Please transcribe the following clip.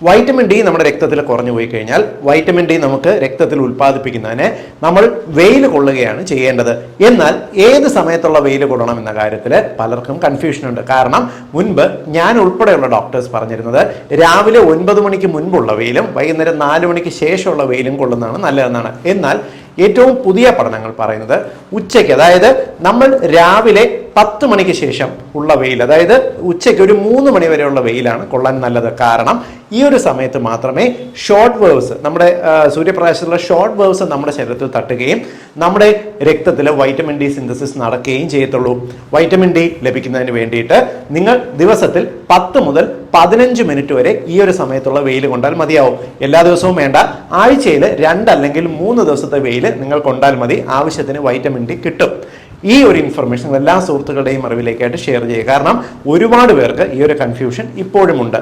Vitamin D നമ്മുടെ രക്തത്തിൽ കുറഞ്ഞു പോയി കഴിഞ്ഞാൽ വൈറ്റമിൻ ഡി നമുക്ക് രക്തത്തിൽ ഉൽപ്പാദിപ്പിക്കുന്നതിന് നമ്മൾ വെയിൽ കൊള്ളുകയാണ് ചെയ്യേണ്ടത്. എന്നാൽ ഏത് സമയത്തുള്ള വെയിൽ കൊള്ളണം എന്ന കാര്യത്തിൽ പലർക്കും കൺഫ്യൂഷൻ ഉണ്ട്. കാരണം മുൻപ് ഞാൻ ഉൾപ്പെടെയുള്ള ഡോക്ടേഴ്സ് പറഞ്ഞിരുന്നത് രാവിലെ 9 മണിക്ക് മുൻപുള്ള വെയിലും വൈകുന്നേരം 4 മണിക്ക് ശേഷമുള്ള വെയിലും കൊള്ളുന്നതാണ് നല്ലതെന്നാണ്. എന്നാൽ ഏറ്റവും പുതിയ പഠനങ്ങൾ പറയുന്നത് ഉച്ചയ്ക്ക്, അതായത് നമ്മൾ രാവിലെ 10 മണിക്ക് ശേഷം ഉള്ള വെയിൽ, അതായത് ഉച്ചയ്ക്ക് ഒരു 3 മണി വരെയുള്ള വെയിലാണ് കൊള്ളാൻ നല്ലത്. കാരണം ഈ ഒരു സമയത്ത് മാത്രമേ ഷോർട്ട് വേവ്സ്, നമ്മുടെ സൂര്യപ്രകാശത്തിലുള്ള ഷോർട്ട് വേവ്സ് നമ്മുടെ ശരീരത്തിൽ തട്ടുകയും നമ്മുടെ രക്തത്തിൽ വൈറ്റമിൻ ഡി സിന്തസിസ് നടക്കുകയും ചെയ്യത്തുള്ളൂ. വൈറ്റമിൻ ഡി ലഭിക്കുന്നതിന് വേണ്ടിയിട്ട് നിങ്ങൾ ദിവസത്തിൽ 10 മുതൽ 15 മിനിറ്റ് വരെ ഈ ഒരു സമയത്തുള്ള വെയിൽ കൊണ്ടാൽ മതിയാവും. എല്ലാ ദിവസവും വേണ്ട, ആഴ്ചയിൽ 2 അല്ലെങ്കിൽ 3 ദിവസത്തെ വെയിൽ നിങ്ങൾ കൊണ്ടാൽ മതി. ആവശ്യത്തിന് വൈറ്റമിൻ ഡി കിട്ടും. ഈ ഒരു ഇൻഫർമേഷൻ എല്ലാ സുഹൃത്തുക്കളുടെയും അറിവിലേക്കായിട്ട് ഷെയർ ചെയ്യുക. കാരണം ഒരുപാട് പേർക്ക് ഈ ഒരു കൺഫ്യൂഷൻ ഇപ്പോഴും ഉണ്ട്.